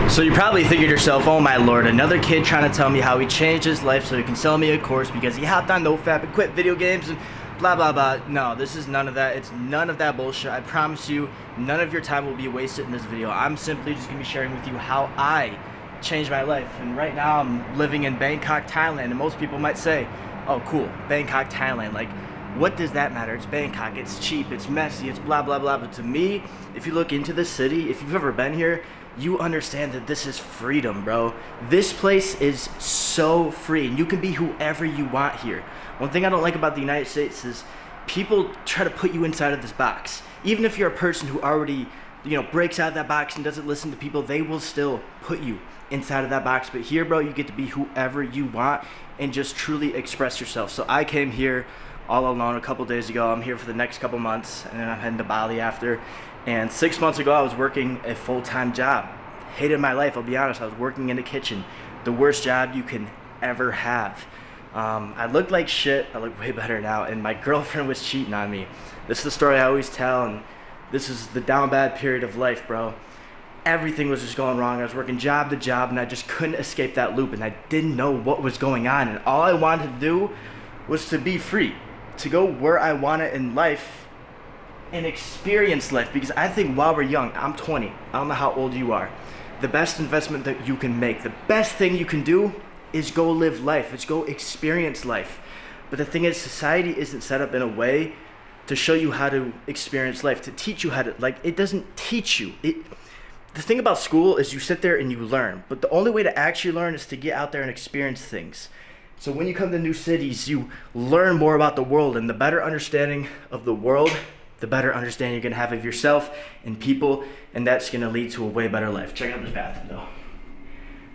So you're probably thinking to yourself, oh my lord, another kid trying to tell me how he changed his life so he can sell me a course because he hopped on NoFap and quit video games and blah blah blah. No, this is none of that. It's none of that bullshit. I promise you, none of your time will be wasted in this video. I'm simply just gonna be sharing with you how I changed my life. And right now I'm living in Bangkok, Thailand, and most people might say, oh cool, Bangkok, Thailand, like what does that matter? It's Bangkok, it's cheap, it's messy, it's blah blah blah. But to me, if you look into the city, if you've ever been here, you understand that this is freedom, bro. This place is so free, and you can be whoever you want here. One thing I don't like about the United States is people try to put you inside of this box. Even if you're a person who already, breaks out of that box and doesn't listen to people, they will still put you inside of that box. But here, bro, you get to be whoever you want and just truly express yourself. So I came here all alone a couple days ago. I'm here for the next couple months, and then I'm heading to Bali after. And 6 months ago, I was working a full-time job. Hated my life, I'll be honest. I was working in the kitchen. The worst job you can ever have. I looked like shit. I look way better now. And my girlfriend was cheating on me. This is the story I always tell, and this is the down bad period of life, bro. Everything was just going wrong. I was working job to job, and I just couldn't escape that loop, and I didn't know what was going on. And all I wanted to do was to be free, to go where I wanted in life and experience life. Because I think while we're young, I'm 20, I don't know how old you are, the best investment that you can make, the best thing you can do is go live life. It's go experience life. But the thing is, society isn't set up in a way to show you how to experience life, to teach you how to, it doesn't teach you. The thing about school is you sit there and you learn, but the only way to actually learn is to get out there and experience things. So when you come to new cities, you learn more about the world, and the better understanding of the world, the better understanding you're gonna have of yourself and people, and that's gonna lead to a way better life. Check out this bathroom though.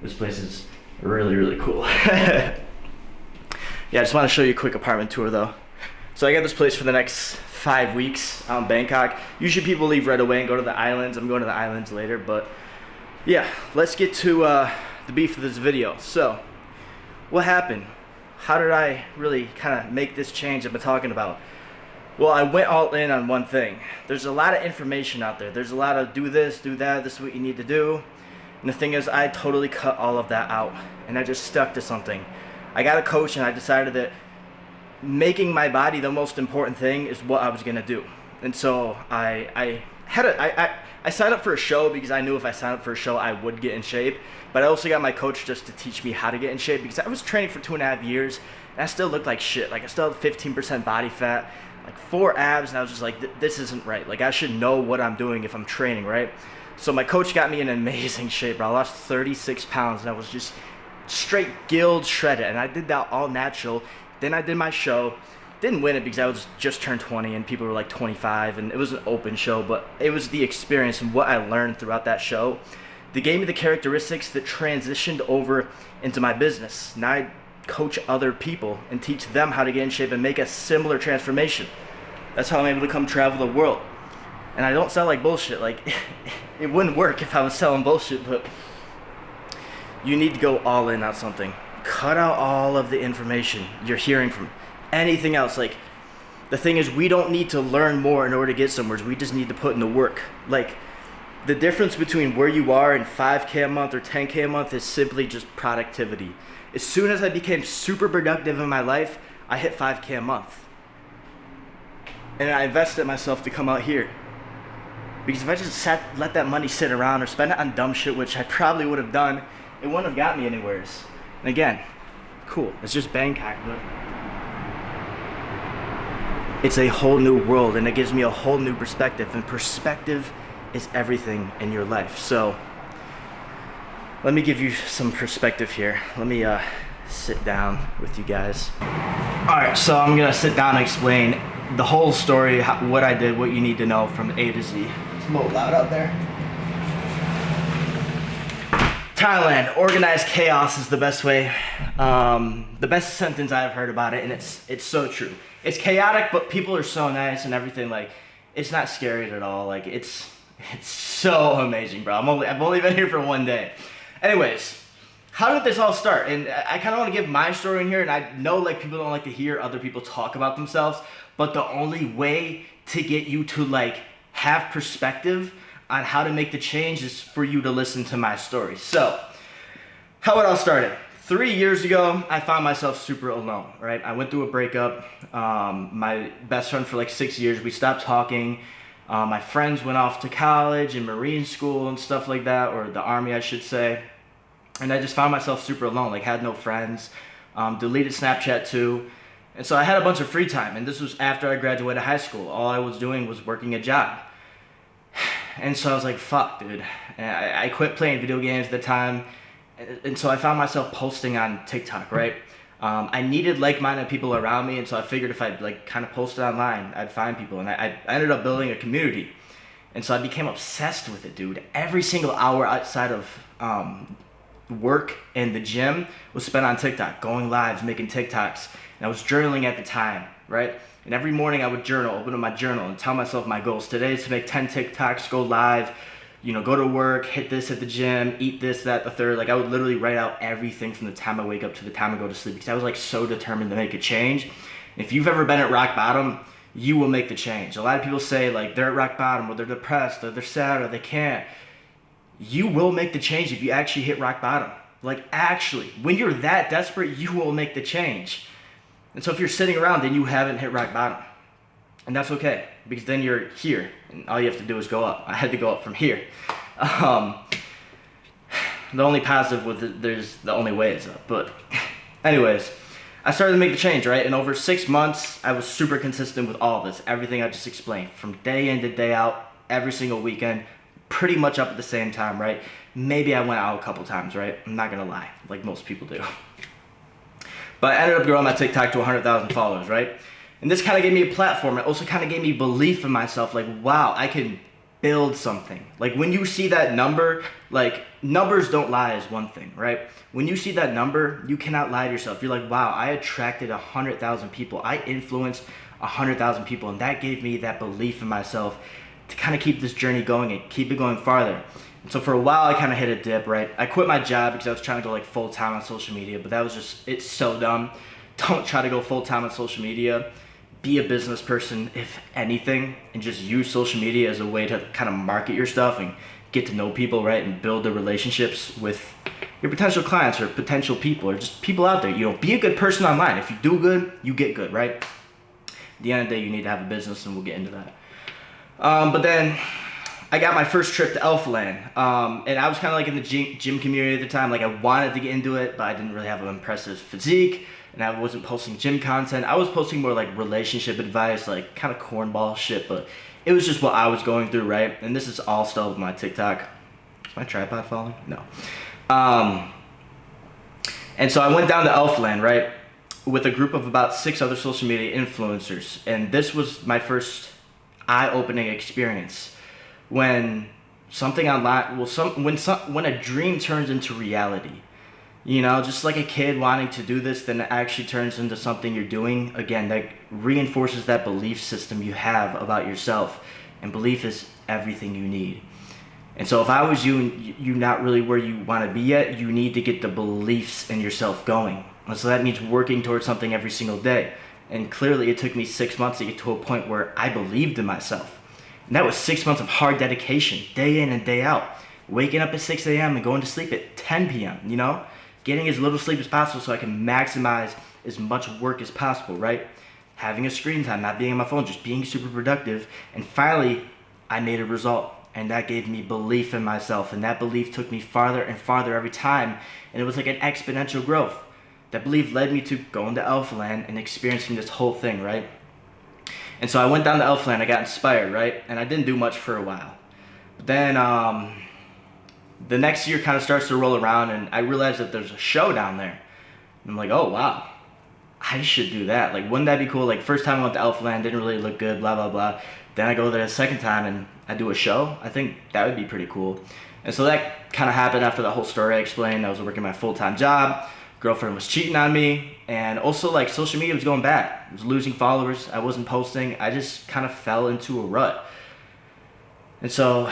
This place is really, really cool. Yeah, I just wanna show you a quick apartment tour though. So I got this place for the next 5 weeks out in Bangkok. Usually people leave right away and go to the islands. I'm going to the islands later, but yeah, let's get to the beef of this video. So, what happened? How did I really kind of make this change I've been talking about? Well, I went all in on one thing. There's a lot of information out there. There's a lot of do this, do that, this is what you need to do. And the thing is, I totally cut all of that out, and I just stuck to something. I got a coach, and I decided that making my body the most important thing is what I was gonna do. And so I signed up for a show because I knew if I signed up for a show, I would get in shape. But I also got my coach just to teach me how to get in shape, because I was training for 2.5 years, and I still looked like shit. Like, I still had 15% body fat, like 4 abs, and I was just like, this isn't right. Like, I should know what I'm doing if I'm training, right? So my coach got me in amazing shape, bro. I lost 36 pounds, and I was just straight gilled, shredded, and I did that all natural. Then I did my show. Didn't win it because I was just turned 20 and people were like 25, and it was an open show, but it was the experience and what I learned throughout that show that gave me the characteristics that transitioned over into my business. Now I coach other people and teach them how to get in shape and make a similar transformation. That's how I'm able to come travel the world. And I don't sell like bullshit. Like, it wouldn't work if I was selling bullshit, but you need to go all in on something. Cut out all of the information you're hearing from anything else. Like, the thing is, we don't need to learn more in order to get somewhere. We just need to put in the work. Like, the difference between where you are and 5K a month or 10K a month is simply just productivity. As soon as I became super productive in my life, I hit 5K a month. And I invested in myself to come out here. Because if I just let that money sit around or spend it on dumb shit, which I probably would have done, it wouldn't have got me anywheres. And again, cool, it's just Bangkok, but it's a whole new world, and it gives me a whole new perspective, and perspective is everything in your life. So let me give you some perspective here. Let me sit down with you guys. All right, so I'm gonna sit down and explain the whole story, what I did, what you need to know from A to Z. It's a little loud out there. Thailand, organized chaos is the best way, the best sentence I've heard about it, and it's so true. It's chaotic, but people are so nice and everything. Like, it's not scary at all. Like, it's so amazing, bro. I've only been here for 1 day. Anyways, how did this all start? And I kind of want to give my story in here, and I know like people don't like to hear other people talk about themselves, but the only way to get you to like have perspective on how to make the changes for you to listen to my story. So, how it all started. 3 years ago, I found myself super alone, right? I went through a breakup. My best friend for like 6 years, we stopped talking. My friends went off to college and Marine school and stuff like that, or the Army, I should say. And I just found myself super alone, like had no friends, deleted Snapchat too. And so I had a bunch of free time, and this was after I graduated high school. All I was doing was working a job. And so I was like, fuck, dude. And I quit playing video games at the time. And so I found myself posting on TikTok, right? I needed like-minded people around me, and so I figured if I like kind of posted online, I'd find people. And I ended up building a community. And so I became obsessed with it, dude. Every single hour outside of work and the gym was spent on TikTok, going lives, making TikToks. And I was journaling at the time, right? And every morning I would journal, open up my journal and tell myself my goals. Today is to make 10 TikToks, go live, go to work, hit this at the gym, eat this, that, the third. Like I would literally write out everything from the time I wake up to the time I go to sleep, because I was like so determined to make a change. If you've ever been at rock bottom, you will make the change. A lot of people say like they're at rock bottom, or they're depressed, or they're sad, or they can't. You will make the change if you actually hit rock bottom. Like actually, when you're that desperate, you will make the change. And so if you're sitting around, then you haven't hit rock bottom. And that's okay, because then you're here, and all you have to do is go up. I had to go up from here. The only positive with it, there's the only way is up. But anyways, I started to make the change, right? And over 6 months, I was super consistent with all of this, everything I just explained, from day in to day out, every single weekend, pretty much up at the same time, right? Maybe I went out a couple times, right? I'm not gonna lie, like most people do. But I ended up growing my TikTok to 100,000 followers, right? And this kind of gave me a platform. It also kind of gave me belief in myself, like, wow, I can build something. Like when you see that number, like numbers don't lie is one thing, right? When you see that number, you cannot lie to yourself. You're like, wow, I attracted 100,000 people. I influenced 100,000 people. And that gave me that belief in myself to kind of keep this journey going and keep it going farther. And so for a while, I kind of hit a dip, right? I quit my job because I was trying to go like full time on social media, but that was just, it's so dumb. Don't try to go full time on social media. Be a business person, if anything, and just use social media as a way to kind of market your stuff and get to know people, right? And build the relationships with your potential clients or potential people or just people out there. Be a good person online. If you do good, you get good, right? At the end of the day, you need to have a business, and we'll get into that. But then I got my first trip to Elfland, and I was kind of like in the gym community at the time. Like I wanted to get into it, but I didn't really have an impressive physique, and I wasn't posting gym content. I was posting more like relationship advice, like kind of cornball shit, but it was just what I was going through, right? And this is all still with my TikTok. Is my tripod falling? No. And so I went down to Elfland, right, with a group of about 6 other social media influencers, and this was my first eye-opening experience. When something online, when a dream turns into reality, just like a kid wanting to do this, then it actually turns into something you're doing. Again, that reinforces that belief system you have about yourself, and belief is everything you need. And so if I was you and you're not really where you want to be yet, you need to get the beliefs in yourself going. And so that means working towards something every single day. And clearly it took me 6 months to get to a point where I believed in myself. And that was 6 months of hard dedication, day in and day out. Waking up at 6 a.m. and going to sleep at 10 p.m., Getting as little sleep as possible so I can maximize as much work as possible, right? Having a screen time, not being on my phone, just being super productive. And finally, I made a result. And that gave me belief in myself. And that belief took me farther and farther every time. And it was like an exponential growth. That belief led me to going to Elfland and experiencing this whole thing, right? And so I went down to Elfland, I got inspired, right? And I didn't do much for a while. But then the next year kind of starts to roll around, and I realized that there's a show down there. And I'm like, oh, wow, I should do that. Like, wouldn't that be cool? Like, first time I went to Elfland, didn't really look good, blah, blah, blah. Then I go there a second time, and I do a show. I think that would be pretty cool. And so that kind of happened after the whole story I explained. I was working my full-time job. Girlfriend was cheating on me, and also like social media was going bad. I was losing followers. I wasn't posting. I just kind of fell into a rut. And so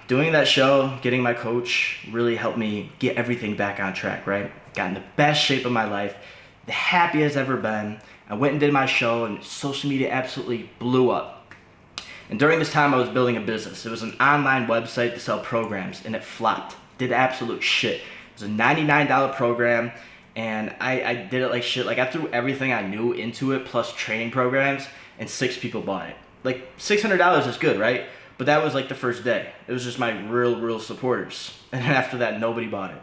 doing that show, getting my coach really helped me get everything back on track, right? Got in the best shape of my life, the happiest I've ever been. I went and did my show, and social media absolutely blew up. And during this time, I was building a business. It was an online website to sell programs, and it flopped. Did absolute shit. It was a $99 program, and I did it like shit. Like, I threw everything I knew into it, plus training programs, and 6 people bought it. Like, $600 is good, right? But that was like the first day. It was just my real supporters. And then after that, nobody bought it.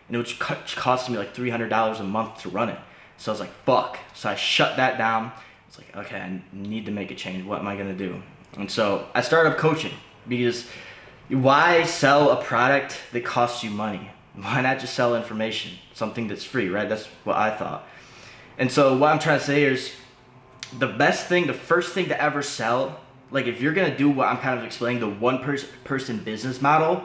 And it was costing me like $300 a month to run it. So I was like, fuck. So I shut that down. It's like, okay, I need to make a change. What am I gonna do? And so I started up coaching, because why sell a product that costs you money? Why not just sell information, something that's free, right? That's what I thought. And so what I'm trying to say is, the first thing to ever sell, like if you're gonna do what I'm kind of explaining, the one person business model,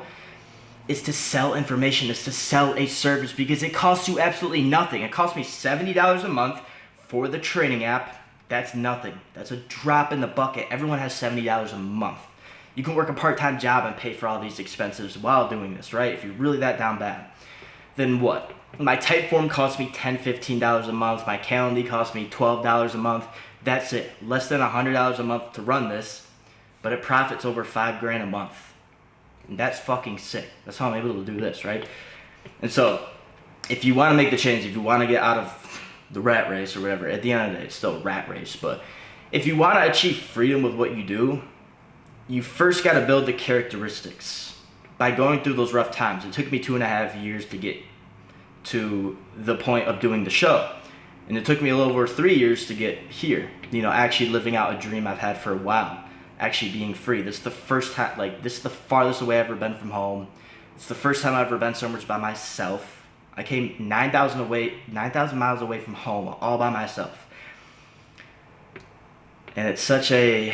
is to sell information, is to sell a service, because it costs you absolutely nothing. It cost me $70 a month for the training app. That's nothing. That's a drop in the bucket. Everyone has $70 a month. You can work a part-time job and pay for all these expenses while doing this, right? If you're really that down bad. Then what? My Typeform cost me $10, $15 a month. My Calendly cost me $12 a month. That's it. Less than $100 a month to run this, but it profits over $5 grand a month. And that's fucking sick. That's how I'm able to do this, right? And so, if you want to make the change, if you want to get out of the rat race or whatever, at the end of the day, it's still a rat race, but if you want to achieve freedom with what you do, you first got to build the characteristics by going through those rough times. It took me 2.5 years to get to the point of doing the show, and it took me a little over 3 years to get here, actually living out a dream I've had for a while, actually being free. This is the first time, this is the farthest away I've ever been from home. It's the first time I've ever been somewhere by myself. I came 9,000 miles away from home, all by myself. And it's a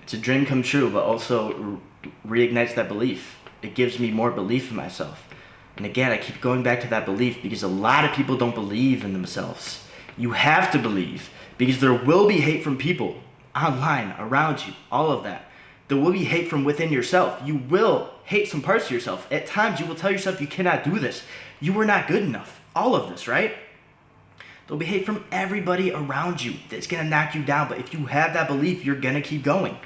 dream come true, but also reignites that belief. It gives me more belief in myself. And again, I keep going back to that belief, because a lot of people don't believe in themselves. You have to believe, because there will be hate from people online, around you, all of that. There will be hate from within yourself. You will hate some parts of yourself. At times, you will tell yourself you cannot do this. You were not good enough. All of this, right? There'll be hate from everybody around you that's going to knock you down. But if you have that belief, you're going to keep going.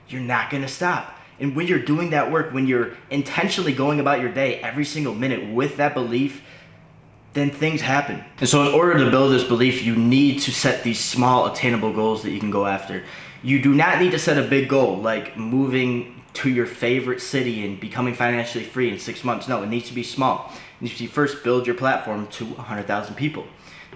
You're not going to stop. And when you're doing that work, when you're intentionally going about your day every single minute with that belief, then things happen. And so in order to build this belief, you need to set these small attainable goals that you can go after. You do not need to set a big goal like moving to your favorite city and becoming financially free in 6 months. No, it needs to be small. You need to first build your platform to 100,000 people.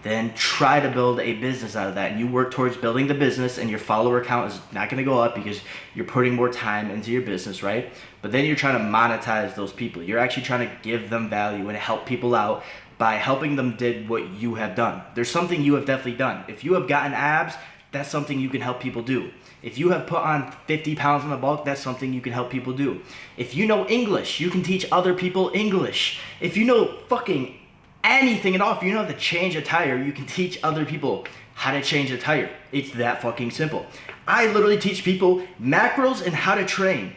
Then try to build a business out of that. And you work towards building the business, and your follower count is not going to go up because you're putting more time into your business, right? But then you're trying to monetize those people. You're actually trying to give them value and help people out by helping them do what you have done. There's something you have definitely done. If you have gotten abs, that's something you can help people do. If you have put on 50 pounds in the bulk, that's something you can help people do. If you know English, you can teach other people English. If you know fucking anything at all, if you know how to change a tire, you can teach other people how to change a tire. It's that fucking simple. I literally teach people macros and how to train.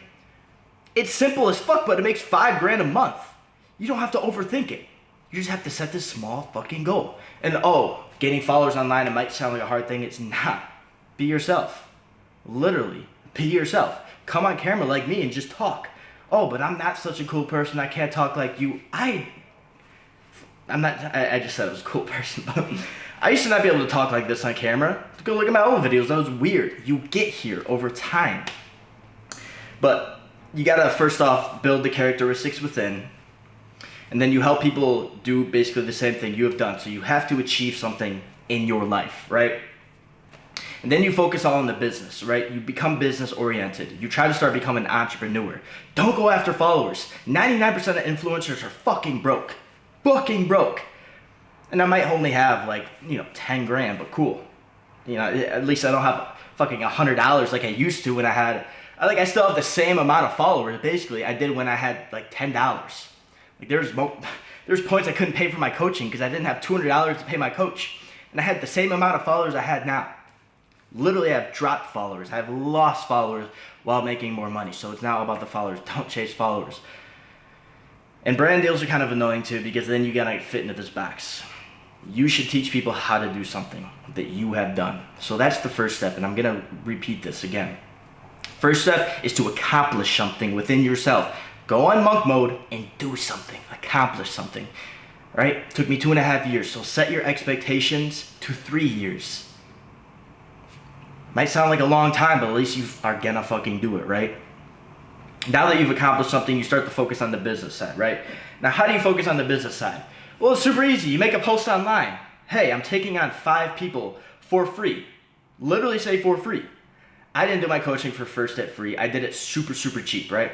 It's simple as fuck, but it makes $5 grand a month. You don't have to overthink it. You just have to set this small fucking goal. And getting followers online, it might sound like a hard thing. It's not. Be yourself. Literally, be yourself. Come on camera like me and just talk. Oh, but I'm not such a cool person. I can't talk like you. I just said I was a cool person, but I used to not be able to talk like this on camera. Go look at my old videos. That was weird. You get here over time. But you gotta first off build the characteristics within, and then you help people do basically the same thing you have done. So you have to achieve something in your life, right? And then you focus all on the business, right? You become business oriented. You try to start becoming an entrepreneur. Don't go after followers. 99% of influencers are fucking broke. Fucking broke. And I might only have 10 grand, but cool. At least I don't have fucking $100 like I used to when I still have the same amount of followers basically I did when I had $10. There's points I couldn't pay for my coaching because I didn't have $200 to pay my coach. And I had the same amount of followers I had now. Literally, I've dropped followers. I've lost followers while making more money. So it's now about the followers. Don't chase followers. And brand deals are kind of annoying too, because then you gotta fit into this box. You should teach people how to do something that you have done. So that's the first step, and I'm gonna repeat this again. First step is to accomplish something within yourself. Go on monk mode and do something, accomplish something, right? It took me 2.5 years, so set your expectations to 3 years. Might sound like a long time, but at least you are gonna fucking do it, right? Now that you've accomplished something, you start to focus on the business side, right? Now, how do you focus on the business side? Well, it's super easy. You make a post online. Hey, I'm taking on 5 people for free. Literally say for free. I didn't do my coaching for first at free. I did it super, super cheap, right?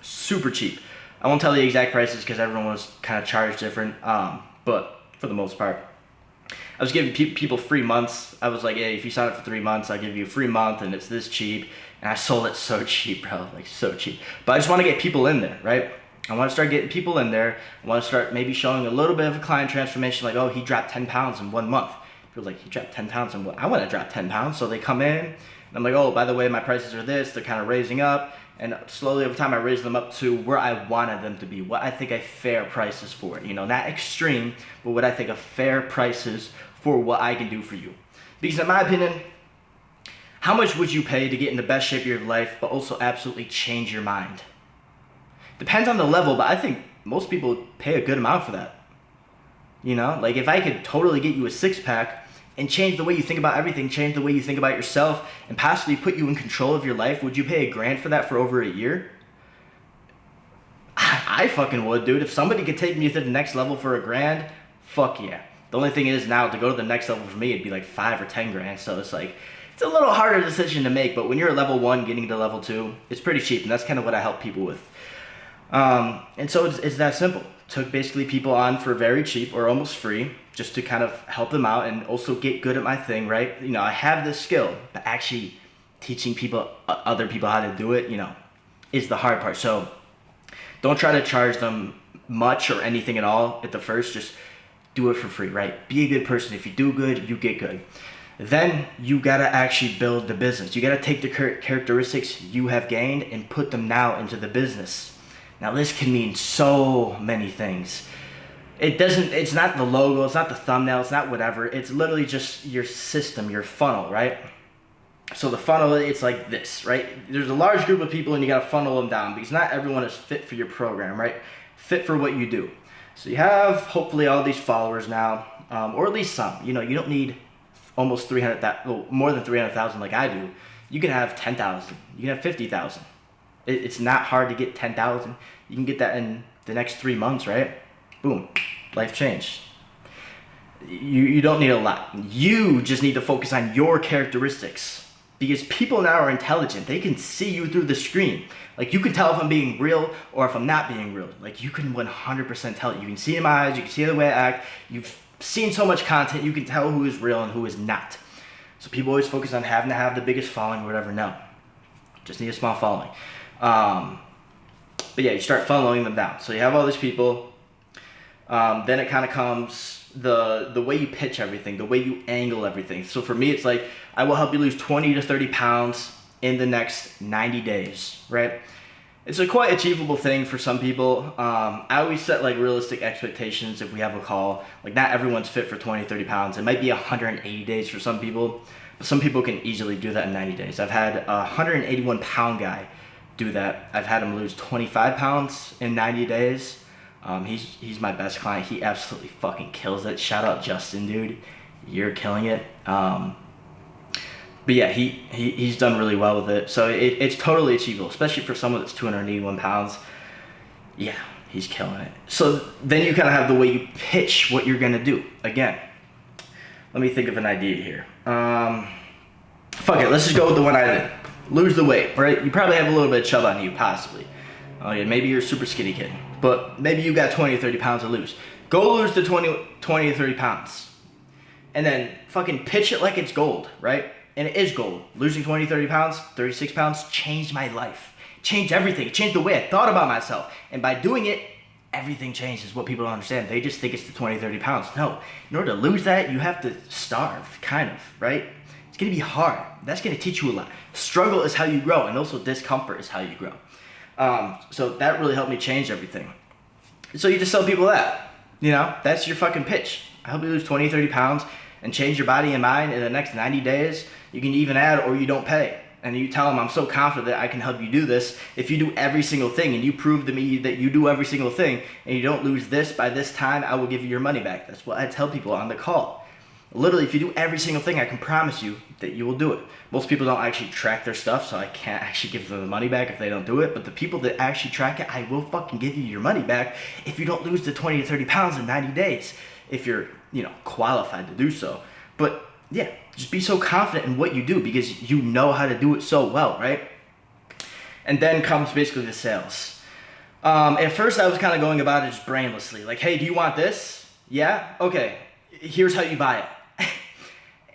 Super cheap. I won't tell the exact prices because everyone was kind of charged different, but for the most part. I was giving people free months. I was like, hey, if you sign up for 3 months, I'll give you a free month, and it's this cheap. And I sold it so cheap, bro, like so cheap. But I just want to get people in there, right? I want to start getting people in there. I want to start maybe showing a little bit of a client transformation, like, oh, he dropped 10 pounds in 1 month. People like, he dropped 10 pounds in what? I want to drop 10 pounds. So they come in, and I'm like, oh, by the way, my prices are this. They're kind of raising up. And slowly over time, I raise them up to where I wanted them to be, what I think a fair price is for it. You know, not extreme, but what I think a fair price is for what I can do for you. Because in my opinion, how much would you pay to get in the best shape of your life, but also absolutely change your mind? Depends on the level, but I think most people pay a good amount for that. You know, like if I could totally get you a 6-pack and change the way you think about everything, change the way you think about yourself, and possibly put you in control of your life, would you pay $1,000 for that for over a year? I fucking would, dude. If somebody could take me to the next level for $1,000, fuck yeah. The only thing is now to go to the next level for me, it'd be like 5 or 10 grand. So it's like, it's a little harder decision to make, but when you're at level 1 getting to level 2, it's pretty cheap, and that's kind of what I help people with. And so it's that simple. Took basically people on for very cheap or almost free just to kind of help them out and also get good at my thing, right? You know, I have this skill, but actually teaching people, other people how to do it, you know, is the hard part. So don't try to charge them much or anything at all at the first. Just do it for free, right? Be a good person. If you do good, you get good. Then you gotta actually build the business. You gotta take the characteristics you have gained and put them now into the business. Now this can mean so many things. It's not the logo, it's not the thumbnail, it's not whatever. It's literally just your system, your funnel, right? So the funnel, it's like this, right? There's a large group of people and you gotta funnel them down because not everyone is fit for your program, right? Fit for what you do. So you have hopefully all these followers now, or at least some. You know, you don't need almost 300,000, well, more than 300,000 like I do. You can have 10,000, you can have 50,000. It's not hard to get 10,000. You can get that in the next 3 months, right? Boom, life changed. You don't need a lot. You just need to focus on your characteristics because people now are intelligent. They can see you through the screen. Like you can tell if I'm being real or if I'm not being real. Like you can 100% tell it. You can see in my eyes, you can see the way I act. You've seen so much content, you can tell who is real and who is not. So people always focus on having to have the biggest following or whatever. No, just need a small following. But yeah, you start funneling them down. So you have all these people. Then it kind of comes the way you pitch everything, the way you angle everything. So for me, it's like, I will help you lose 20 to 30 pounds in the next 90 days, right? It's a quite achievable thing for some people. I always set like realistic expectations if we have a call. Like not everyone's fit for 20, 30 pounds. It might be 180 days for some people, but some people can easily do that in 90 days. I've had a 181 pound guy do that. I've had him lose 25 pounds in 90 days. He's my best client. He absolutely fucking kills it. Shout out Justin, dude. You're killing it. But yeah, he's done really well with it. So it's totally achievable, especially for someone that's 281 pounds. Yeah, he's killing it. So then you kind of have the way you pitch what you're gonna do. Again, let me think of an idea here. Fuck it, let's just go with the one I did. Lose the weight, right? You probably have a little bit of chub on you, possibly. Oh yeah, maybe you're a super skinny kid, but maybe you got 20 or 30 pounds to lose. Go lose the 20 or 30 pounds. And then fucking pitch it like it's gold, right? And it is gold. Losing 20, 30 pounds, 36 pounds changed my life. Changed everything. It changed the way I thought about myself. And by doing it, everything changes. What people don't understand. They just think it's the 20, 30 pounds. No, in order to lose that, you have to starve, kind of, right? It's gonna be hard. That's gonna teach you a lot. Struggle is how you grow, and also discomfort is how you grow. So that really helped me change everything. So you just tell people that, you know, that's your fucking pitch. I help you lose 20, 30 pounds and change your body and mind in the next 90 days. You can even add or you don't pay. and you tell them, I'm so confident that I can help you do this. If you do every single thing and you prove to me that you do every single thing and you don't lose this by this time, I will give you your money back. That's what I tell people on the call. Literally, if you do every single thing, I can promise you that you will do it. Most people don't actually track their stuff, so I can't actually give them the money back if they don't do it. But the people that actually track it, I will fucking give you your money back if you don't lose the 20 to 30 pounds in 90 days. If you're, qualified to do so. But yeah, just be so confident in what you do because you know how to do it so well, right? And then comes basically the sales. At first, I was kind of going about it just brainlessly. Like, hey, do you want this? Yeah? Okay. Here's how you buy it.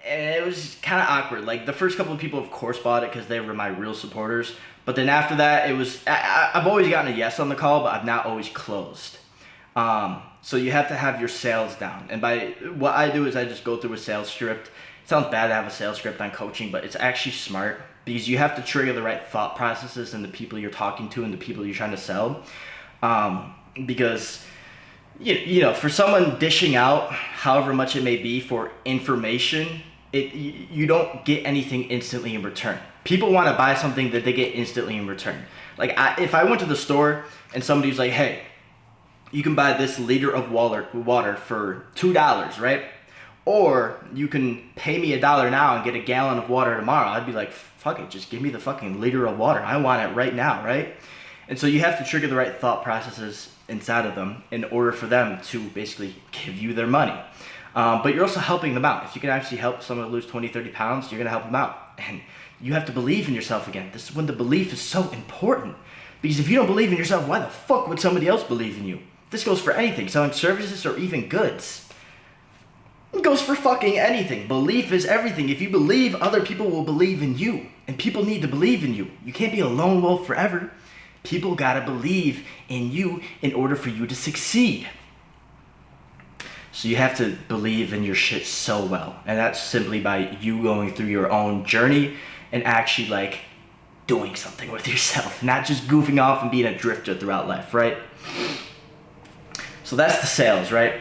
And it was kind of awkward. Like, the first couple of people, of course, bought it because they were my real supporters. But then after that, it was... I've always gotten a yes on the call, but I've not always closed. So you have to have your sales down. And by what I do is I just go through a sales script. It sounds bad to have a sales script on coaching, but it's actually smart because you have to trigger the right thought processes in the people you're talking to and the people you're trying to sell. Because... for someone dishing out however much it may be for information, you don't get anything instantly in return. People want to buy something that they get instantly in return. Like, if I went to the store and somebody's like, hey, you can buy this liter of water for $2, right? Or you can pay me $1 now and get a gallon of water tomorrow. I'd be like, fuck it, just give me the fucking liter of water. I want it right now, right? And so you have to trigger the right thought processes inside of them in order for them to basically give you their money. But you're also helping them out. If you can actually help someone lose 20, 30 pounds, you're going to help them out. And you have to believe in yourself again. This is when the belief is so important. Because if you don't believe in yourself, why the fuck would somebody else believe in you? This goes for anything, selling services or even goods. It goes for fucking anything. Belief is everything. If you believe, other people will believe in you. And people need to believe in you. You can't be a lone wolf forever. People gotta believe in you in order for you to succeed. So you have to believe in your shit so well. And that's simply by you going through your own journey and actually doing something with yourself. Not just goofing off and being a drifter throughout life, right? So that's the sales, right?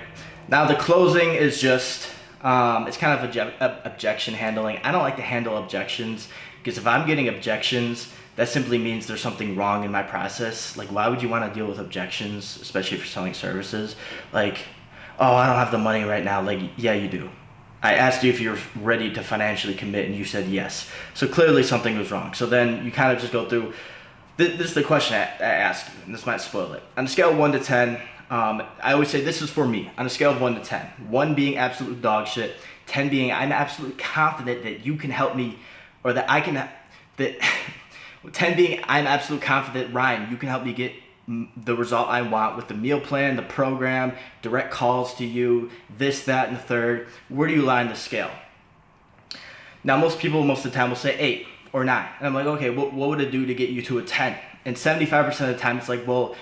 Now the closing is just, it's kind of objection handling. I don't like to handle objections because if I'm getting objections, that simply means there's something wrong in my process. Like, why would you want to deal with objections, especially for selling services? Like, oh, I don't have the money right now. Like, yeah, you do. I asked you if you're ready to financially commit, and you said yes. So clearly something was wrong. So then you kind of just go through, this is the question I ask you, and this might spoil it. On a scale of 1 to 10, I always say this is for me, on a scale of 1 to 10. 1 being absolute dog shit, 10 being I'm absolutely confident that you can help me, or that I can, that... 10 being, I'm absolutely confident, Ryan, you can help me get the result I want with the meal plan, the program, direct calls to you, this, that, and the third. Where do you lie on the scale? Now, most people, most of the time, will say 8 or 9. And I'm like, okay, what would it do to get you to a 10? And 75% of the time, it's like, well,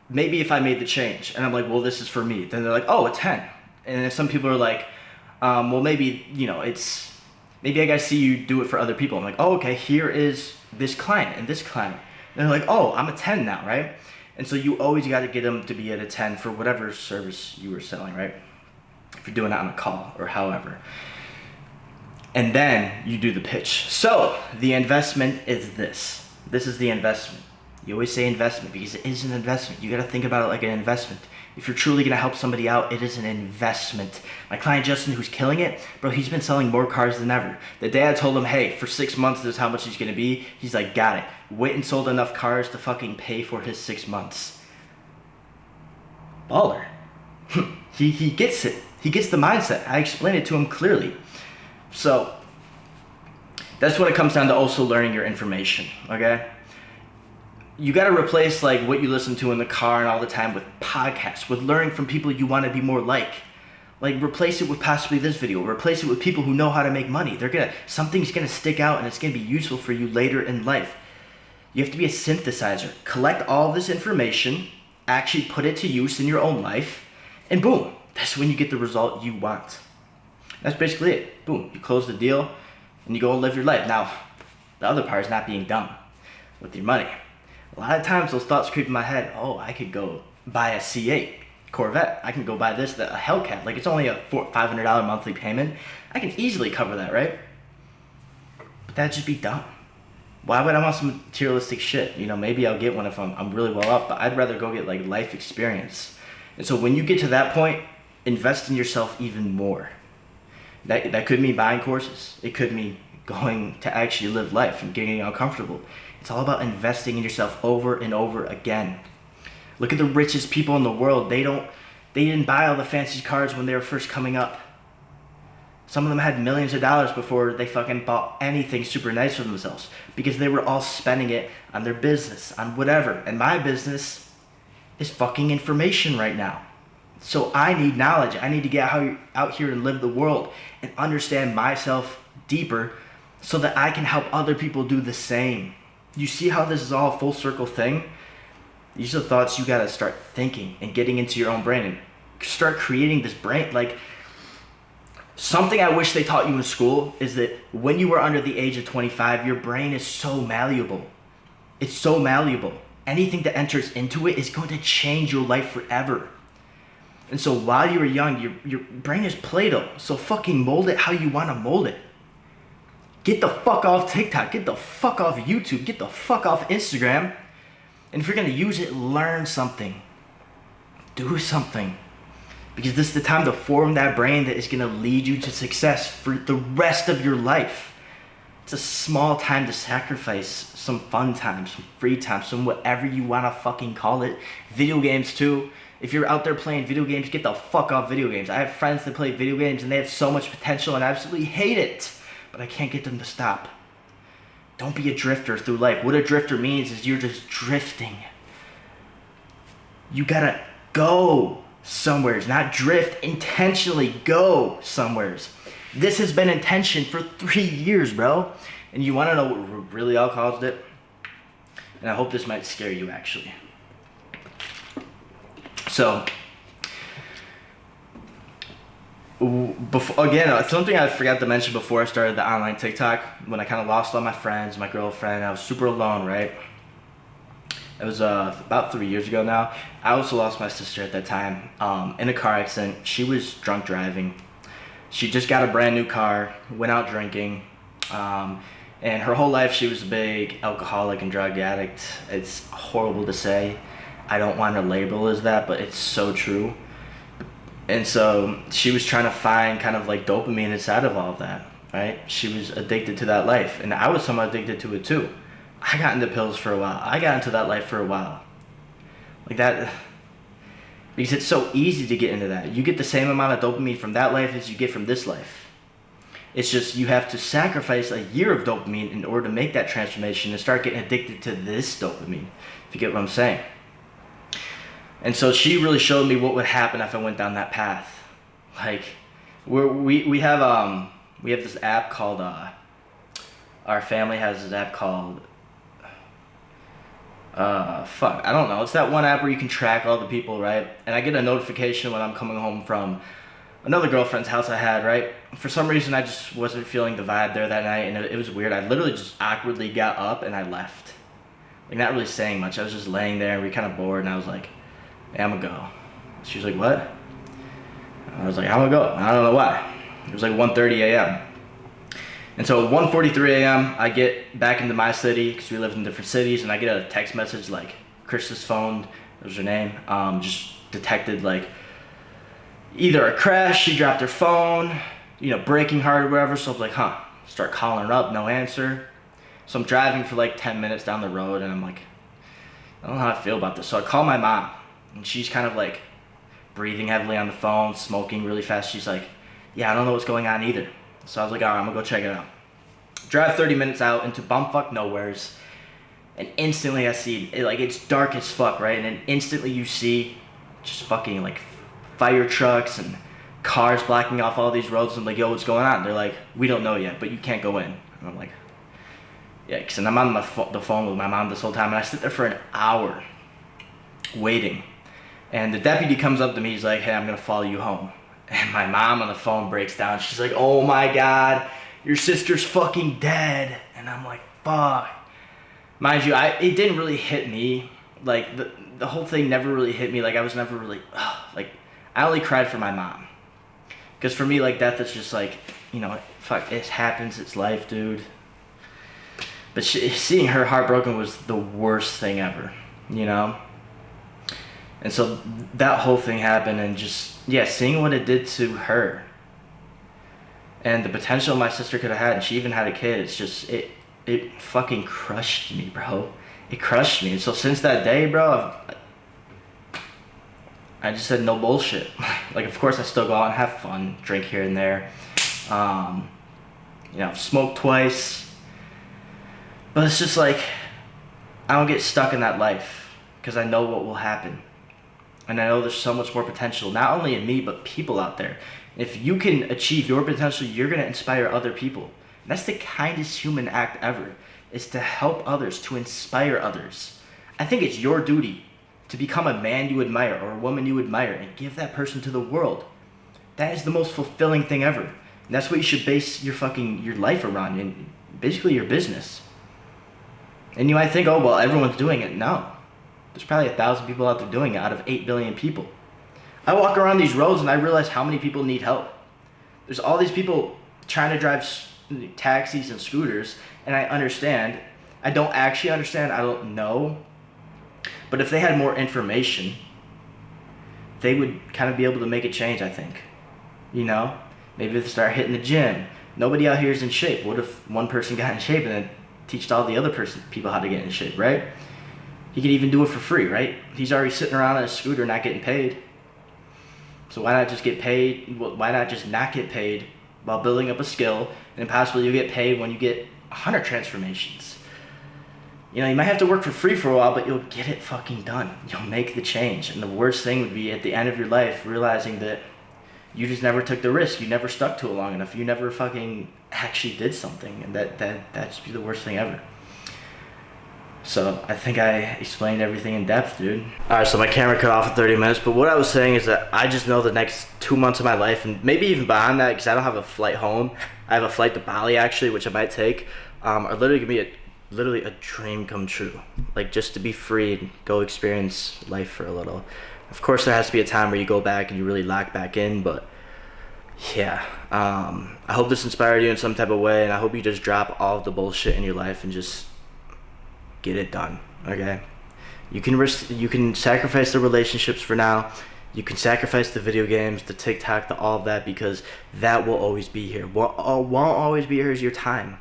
maybe if I made the change. And I'm like, well, this is for me. Then they're like, oh, a 10. And then some people are like, well, maybe, maybe I gotta see you do it for other people. I'm like, oh, okay, here is this client and this client. And they're like, oh, I'm a 10 now, right? And so you always got to get them to be at a 10 for whatever service you were selling, right? If you're doing it on a call or however. And then you do the pitch. So the investment is this. This is the investment. You always say investment because it is an investment. You got to think about it like an investment. If you're truly going to help somebody out, it is an investment. My client Justin, who's killing it, bro, he's been selling more cars than ever. The day I told him, hey, for 6 months, this is how much he's going to be, he's like, got it. Went and sold enough cars to fucking pay for his 6 months. Baller. He gets it. He gets the mindset. I explained it to him clearly. So that's when it comes down to also learning your information, okay? You got to replace what you listen to in the car and all the time with podcasts, with learning from people you want to be more like. Replace it with possibly this video. Replace it with people who know how to make money. Something's gonna stick out and it's gonna be useful for you later in life. You have to be a synthesizer. Collect all this information, actually put it to use in your own life, and boom, that's when you get the result you want. That's basically it. Boom, you close the deal and you go and live your life. Now, the other part is not being dumb with your money. A lot of times those thoughts creep in my head. Oh, I could go buy a C8 Corvette. I can go buy this, a Hellcat. It's only a $500 monthly payment. I can easily cover that, right? But that'd just be dumb. Why would I want some materialistic shit? You know, maybe I'll get one if I'm really well off, but I'd rather go get like life experience. And so when you get to that point, invest in yourself even more. That could mean buying courses. It could mean going to actually live life and getting uncomfortable. It's all about investing in yourself over and over again. Look at the richest people in the world. They didn't buy all the fancy cars when they were first coming up. Some of them had millions of dollars before they fucking bought anything super nice for themselves, because they were all spending it on their business, on whatever. And my business is fucking information right now. So I need knowledge. I need to get out here and live the world and understand myself deeper so that I can help other people do the same. You see how this is all a full circle thing? These are the thoughts you gotta start thinking and getting into your own brain and start creating this brain. Like, something I wish they taught you in school is that when you are under the age of 25, your brain is so malleable. It's so malleable. Anything that enters into it is going to change your life forever. And so while you were young, your brain is Play-Doh. So fucking mold it how you want to mold it. Get the fuck off TikTok. Get the fuck off YouTube. Get the fuck off Instagram. And if you're going to use it, learn something. Do something. Because this is the time to form that brain that is going to lead you to success for the rest of your life. It's a small time to sacrifice some fun time, some free time, some whatever you want to fucking call it. Video games too. If you're out there playing video games, get the fuck off video games. I have friends that play video games and they have so much potential and I absolutely hate it. But I can't get them to stop. Don't be a drifter through life. What a drifter means is you're just drifting. You gotta go somewheres, not drift. Intentionally go somewheres. This has been intention for 3 years, bro. And you wanna know what really all caused it? And I hope this might scare you, actually. So, again, something I forgot to mention before I started the online TikTok, when I kind of lost all my friends, my girlfriend, I was super alone, right? It was about 3 years ago now. I also lost my sister at that time in a car accident. She was drunk driving. She just got a brand new car, went out drinking, and her whole life she was a big alcoholic and drug addict. It's horrible to say. I don't want to label as that, but it's so true. And so she was trying to find kind of like dopamine inside of all of that, right? She was addicted to that life, and I was somewhat addicted to it too. I got into pills for a while. I got into that life for a while. Like that, because it's so easy to get into that. You get the same amount of dopamine from that life as you get from this life. It's just you have to sacrifice a year of dopamine in order to make that transformation and start getting addicted to this dopamine, if you get what I'm saying. And so she really showed me what would happen if I went down that path. Like, we have this app called, our family has this app called, I don't know. It's that one app where you can track all the people, right? And I get a notification when I'm coming home from another girlfriend's house I had, right? For some reason, I just wasn't feeling the vibe there that night, and it was weird. I literally just awkwardly got up and I left. Like, not really saying much. I was just laying there and we were kind of bored, and I was like, hey, I'm gonna go. She was like, what? I was like, I'm gonna go. I don't know why. It was like 1:30 a.m. And so at 1:43 a.m., I get back into my city, because we lived in different cities, and I get a text message like, Chris's phone, that was her name, just detected like either a crash, she dropped her phone, breaking hard or whatever. So I was like, start calling her up, no answer. So I'm driving for like 10 minutes down the road, and I'm like, I don't know how I feel about this. So I call my mom. And she's kind of like breathing heavily on the phone, smoking really fast. She's like, yeah, I don't know what's going on either. So I was like, all right, I'm gonna go check it out. Drive 30 minutes out into bumfuck nowheres, and instantly I see, it's dark as fuck, right? And then instantly you see just fucking like fire trucks and cars blocking off all these roads. I'm like, yo, what's going on? They're like, we don't know yet, but you can't go in. And I'm like, yikes. And I'm on the phone with my mom this whole time, and I sit there for an hour waiting. And the deputy comes up to me, he's like, hey, I'm gonna follow you home. And my mom on the phone breaks down. She's like, oh my God, your sister's fucking dead. And I'm like, fuck. Mind you, it didn't really hit me. Like, the whole thing never really hit me. Like, I was never really, I only cried for my mom. Because for me, like, death is just like, fuck, it happens, it's life, dude. But seeing her heartbroken was the worst thing ever, you know? And so that whole thing happened, and just, yeah, seeing what it did to her and the potential my sister could have had, and she even had a kid, it's just, it fucking crushed me, bro. It crushed me. And so since that day, bro, I just said no bullshit. Like, of course I still go out and have fun, drink here and there. You know, I've smoked twice. But it's just like, I don't get stuck in that life because I know what will happen. And I know there's so much more potential, not only in me, but people out there. If you can achieve your potential, you're going to inspire other people. And that's the kindest human act ever, is to help others, to inspire others. I think it's your duty to become a man you admire or a woman you admire and give that person to the world. That is the most fulfilling thing ever. And that's what you should base your life around, and basically your business. And you might think, oh, well, everyone's doing it. No. There's probably 1,000 people out there doing it out of 8 billion people. I walk around these roads and I realize how many people need help. There's all these people trying to drive taxis and scooters, and I understand. I don't actually understand. I don't know. But if they had more information, they would kind of be able to make a change, I think. You know? Maybe if they start hitting the gym. Nobody out here is in shape. What if one person got in shape and then teach all the other people how to get in shape, right? He could even do it for free, right? He's already sitting around on a scooter not getting paid. So why not just get paid? Why not just not get paid while building up a skill, and possibly you'll get paid when you get 100 transformations? You know, you might have to work for free for a while, but you'll get it fucking done. You'll make the change. And the worst thing would be at the end of your life realizing that you just never took the risk. You never stuck to it long enough. You never fucking actually did something. And that'd just be the worst thing ever. So I think I explained everything in depth, dude. Alright, so my camera cut off in 30 minutes. But what I was saying is that I just know the next 2 months of my life, and maybe even beyond that, because I don't have a flight home. I have a flight to Bali, actually, which I might take. Are literally going to be literally a dream come true. Like, just to be free and go experience life for a little. Of course, there has to be a time where you go back and you really lock back in, but yeah. I hope this inspired you in some type of way, and I hope you just drop all of the bullshit in your life and just get it done, okay? You can sacrifice the relationships for now. You can sacrifice the video games, the TikTok, all of that, because that will always be here. What won't always be here is your time.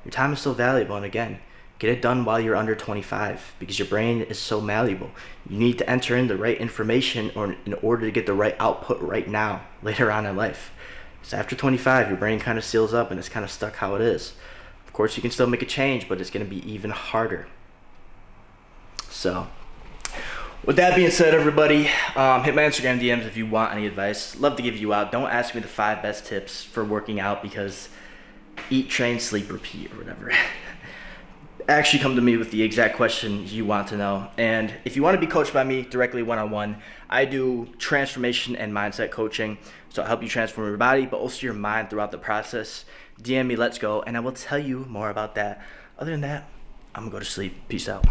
Your time is so valuable, and again, get it done while you're under 25, because your brain is so malleable. You need to enter in the right information in order to get the right output right now, later on in life. So after 25, your brain kind of seals up and it's kind of stuck how it is. Of course, you can still make a change, but it's going to be even harder. So, with that being said, everybody, hit my Instagram DMs if you want any advice. Love to give you out. Don't ask me the 5 best tips for working out, because eat, train, sleep, repeat, or whatever. Actually come to me with the exact questions you want to know. And if you want to be coached by me directly one-on-one, I do transformation and mindset coaching. So I'll help you transform your body, but also your mind throughout the process. DM me, let's go, and I will tell you more about that. Other than that, I'm gonna go to sleep. Peace out.